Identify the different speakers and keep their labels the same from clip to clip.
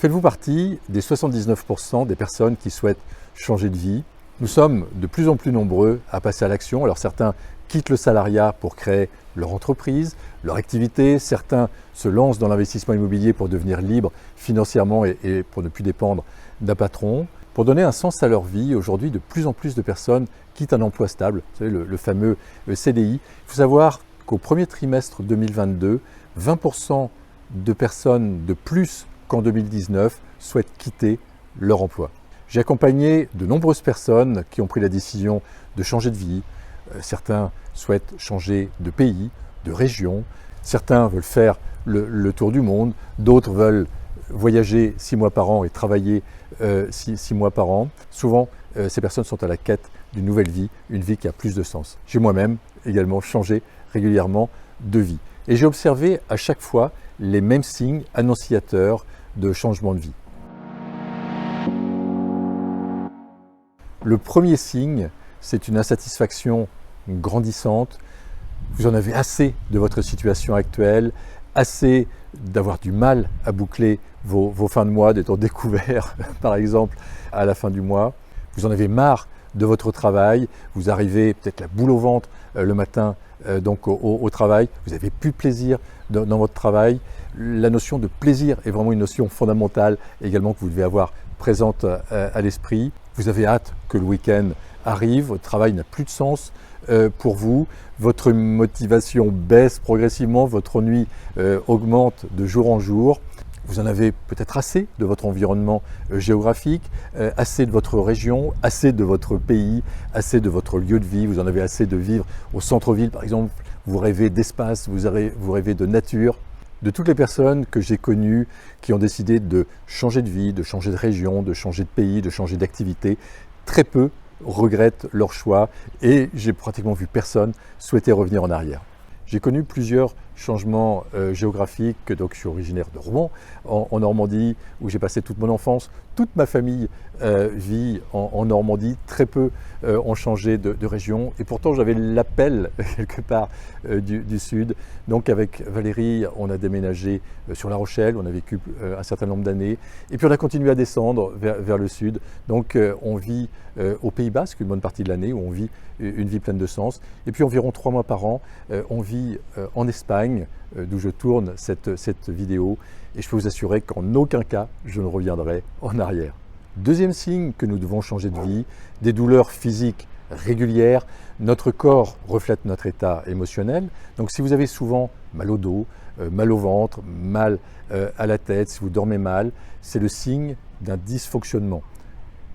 Speaker 1: Faites-vous partie des 79% des personnes qui souhaitent changer de vie? Nous sommes de plus en plus nombreux à passer à l'action. Alors certains quittent le salariat pour créer leur entreprise, leur activité. Certains se lancent dans l'investissement immobilier pour devenir libres financièrement et pour ne plus dépendre d'un patron. Pour donner un sens à leur vie, aujourd'hui, de plus en plus de personnes quittent un emploi stable, vous savez, le fameux CDI. Il faut savoir qu'au premier trimestre 2022, 20% de personnes de plus qu'en 2019 souhaitent quitter leur emploi. J'ai accompagné de nombreuses personnes qui ont pris la décision de changer de vie. Certains souhaitent changer de pays, de région. Certains veulent faire le tour du monde. D'autres veulent voyager 6 mois par an et travailler 6 mois par an. Souvent, ces personnes sont à la quête d'une nouvelle vie, une vie qui a plus de sens. J'ai moi-même également changé régulièrement de vie. Et j'ai observé à chaque fois les mêmes signes annonciateurs de changement de vie. Le premier signe, c'est une insatisfaction grandissante. Vous en avez assez de votre situation actuelle, assez d'avoir du mal à boucler vos fins de mois, d'être découvert par exemple à la fin du mois. Vous en avez marre de votre travail, vous arrivez peut-être la boule au ventre le matin donc au travail, vous n'avez plus de plaisir dans votre travail. La notion de plaisir est vraiment une notion fondamentale également que vous devez avoir présente à l'esprit. Vous avez hâte que le week-end arrive, votre travail n'a plus de sens pour vous, votre motivation baisse progressivement, votre ennui augmente de jour en jour. Vous en avez peut-être assez de votre environnement géographique, assez de votre région, assez de votre pays, assez de votre lieu de vie. Vous en avez assez de vivre au centre-ville par exemple. Vous rêvez d'espace, vous rêvez de nature. De toutes les personnes que j'ai connues qui ont décidé de changer de vie, de changer de région, de changer de pays, de changer d'activité, très peu regrettent leur choix et j'ai pratiquement vu personne souhaiter revenir en arrière. J'ai connu plusieurs changements géographiques, donc je suis originaire de Rouen, en Normandie, où j'ai passé toute mon enfance. Toute ma famille vit en Normandie, très peu ont changé de région, et pourtant j'avais l'appel quelque part du sud. Donc avec Valérie, on a déménagé sur La Rochelle, on a vécu un certain nombre d'années, et puis on a continué à descendre vers le sud. Donc on vit au Pays Basque une bonne partie de l'année, où on vit une vie pleine de sens, et puis environ 3 mois par an, on vit en Espagne, d'où je tourne cette vidéo, et je peux vous assurer qu'en aucun cas je ne reviendrai en arrière. Deuxième signe que nous devons changer de vie, des douleurs physiques régulières. Notre corps reflète notre état émotionnel, donc si vous avez souvent mal au dos, mal au ventre, mal à la tête, si vous dormez mal, c'est le signe d'un dysfonctionnement.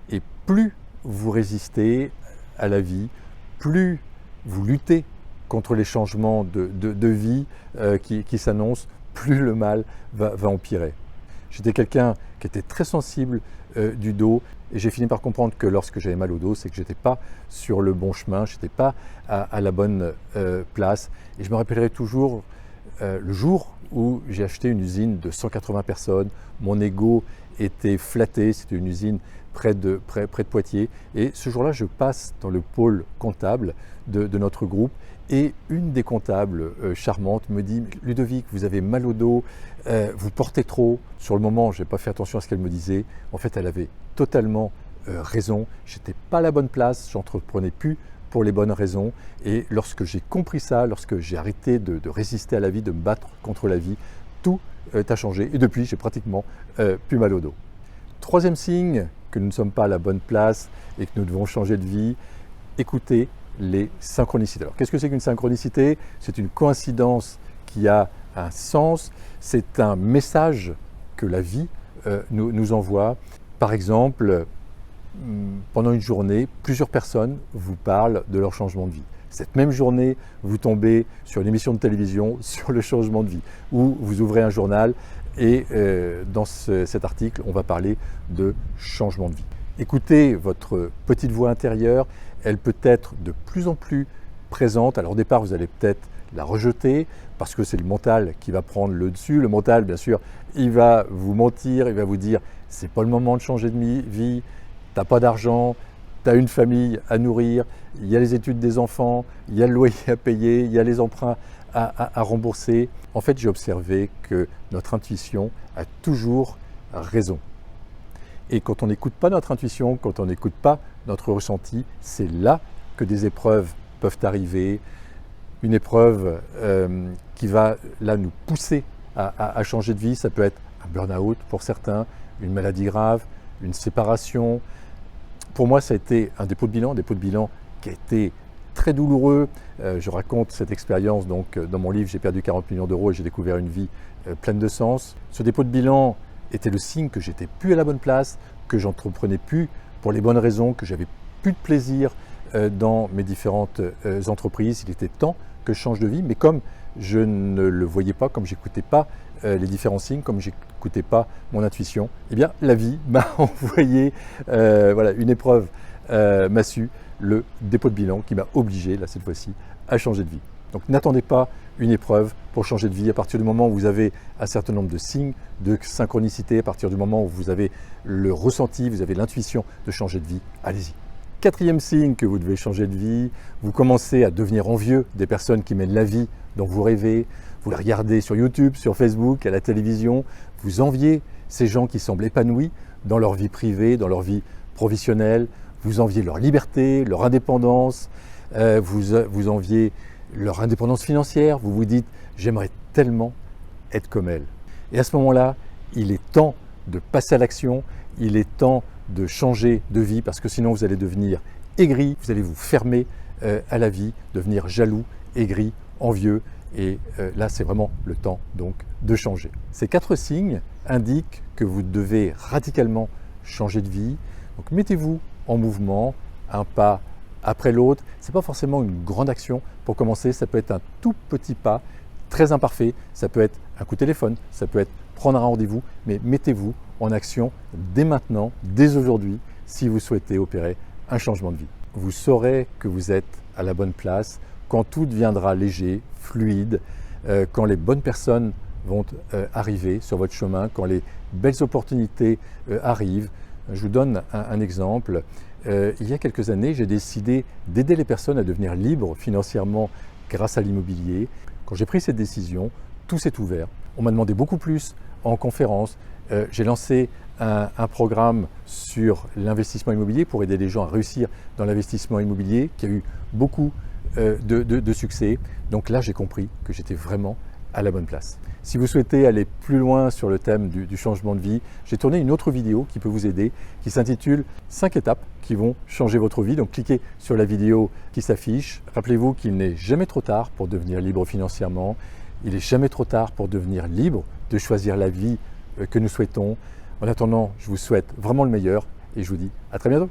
Speaker 1: Et plus vous résistez à la vie, plus vous luttez contre les changements de vie qui s'annoncent, plus le mal va empirer. J'étais quelqu'un qui était très sensible du dos et j'ai fini par comprendre que lorsque j'avais mal au dos, c'est que je n'étais pas sur le bon chemin, je n'étais pas à la bonne place. Et je me rappellerai toujours le jour où j'ai acheté une usine de 180 personnes. Mon ego était flatté, c'était une usine près de Poitiers. Et ce jour-là, je passe dans le pôle comptable de notre groupe et une des comptables charmantes me dit « Ludovic, vous avez mal au dos, vous portez trop ». Sur le moment, je n'ai pas fait attention à ce qu'elle me disait. En fait, elle avait totalement raison. Je n'étais pas à la bonne place, je n'entreprenais plus pour les bonnes raisons. Et lorsque j'ai compris ça, lorsque j'ai arrêté de résister à la vie, de me battre contre la vie, tout a changé. Et depuis, j'ai pratiquement plus mal au dos. Troisième signe que nous ne sommes pas à la bonne place et que nous devons changer de vie, écoutez les synchronicités. Alors, qu'est-ce que c'est qu'une synchronicité? C'est une coïncidence qui a un sens, c'est un message que la vie nous envoie. Par exemple, pendant une journée, plusieurs personnes vous parlent de leur changement de vie. Cette même journée, vous tombez sur une émission de télévision sur le changement de vie, ou vous ouvrez un journal et dans cet article, on va parler de changement de vie. Écoutez votre petite voix intérieure, elle peut être de plus en plus présente. Alors au départ, vous allez peut-être la rejeter parce que c'est le mental qui va prendre le dessus. Le mental, bien sûr, il va vous mentir, il va vous dire « c'est pas le moment de changer de vie, t'as pas d'argent, tu as une famille à nourrir, il y a les études des enfants, il y a le loyer à payer, il y a les emprunts à rembourser. » En fait, j'ai observé que notre intuition a toujours raison. Et quand on n'écoute pas notre intuition, quand on n'écoute pas notre ressenti, c'est là que des épreuves peuvent arriver. Une épreuve qui va là nous pousser à changer de vie, ça peut être un burn-out pour certains, une maladie grave, une séparation. Pour moi, ça a été un dépôt de bilan qui a été très douloureux. Je raconte cette expérience donc dans mon livre « J'ai perdu 40 millions d'euros et j'ai découvert une vie pleine de sens ». Ce dépôt de bilan était le signe que j'étais plus à la bonne place, que j'entreprenais plus pour les bonnes raisons, que j'avais plus de plaisir dans mes différentes entreprises. Il était temps que je change de vie, mais comme je ne le voyais pas, comme j'écoutais pas les différents signes, comme j'écoutais pas mon intuition, eh bien la vie m'a envoyé voilà, une épreuve massue, le dépôt de bilan qui m'a obligé, là cette fois-ci, à changer de vie. Donc n'attendez pas une épreuve pour changer de vie. À partir du moment où vous avez un certain nombre de signes de synchronicité, à partir du moment où vous avez le ressenti, vous avez l'intuition de changer de vie, allez-y. Quatrième signe que vous devez changer de vie, vous commencez à devenir envieux des personnes qui mènent la vie dont vous rêvez. Vous les regardez sur YouTube, sur Facebook, à la télévision. Vous enviez ces gens qui semblent épanouis dans leur vie privée, dans leur vie professionnelle. Vous enviez leur liberté, leur indépendance. Vous enviez leur indépendance financière. Vous vous dites « j'aimerais tellement être comme elle ». Et à ce moment-là, il est temps de passer à l'action. Il est temps de changer de vie parce que sinon vous allez devenir aigri, vous allez vous fermer à la vie, devenir jaloux, aigri, envieux et là c'est vraiment le temps donc de changer. Ces 4 signes indiquent que vous devez radicalement changer de vie. Donc mettez-vous en mouvement, un pas après l'autre. Ce n'est pas forcément une grande action pour commencer, ça peut être un tout petit pas très imparfait, ça peut être un coup de téléphone, ça peut être prendre un rendez-vous, mais mettez-vous en action dès maintenant, dès aujourd'hui, si vous souhaitez opérer un changement de vie. Vous saurez que vous êtes à la bonne place quand tout deviendra léger, fluide, quand les bonnes personnes vont arriver sur votre chemin, quand les belles opportunités arrivent. Je vous donne un exemple. Il y a quelques années, j'ai décidé d'aider les personnes à devenir libres financièrement grâce à l'immobilier. Quand j'ai pris cette décision, tout s'est ouvert. On m'a demandé beaucoup plus en conférence. J'ai lancé un programme sur l'investissement immobilier pour aider les gens à réussir dans l'investissement immobilier qui a eu beaucoup de succès. Donc là, j'ai compris que j'étais vraiment à la bonne place. Si vous souhaitez aller plus loin sur le thème du changement de vie, j'ai tourné une autre vidéo qui peut vous aider, qui s'intitule 5 étapes qui vont changer votre vie. Donc cliquez sur la vidéo qui s'affiche. Rappelez-vous qu'il n'est jamais trop tard pour devenir libre financièrement. Il n'est jamais trop tard pour devenir libre de choisir la vie que nous souhaitons. En attendant, je vous souhaite vraiment le meilleur et je vous dis à très bientôt.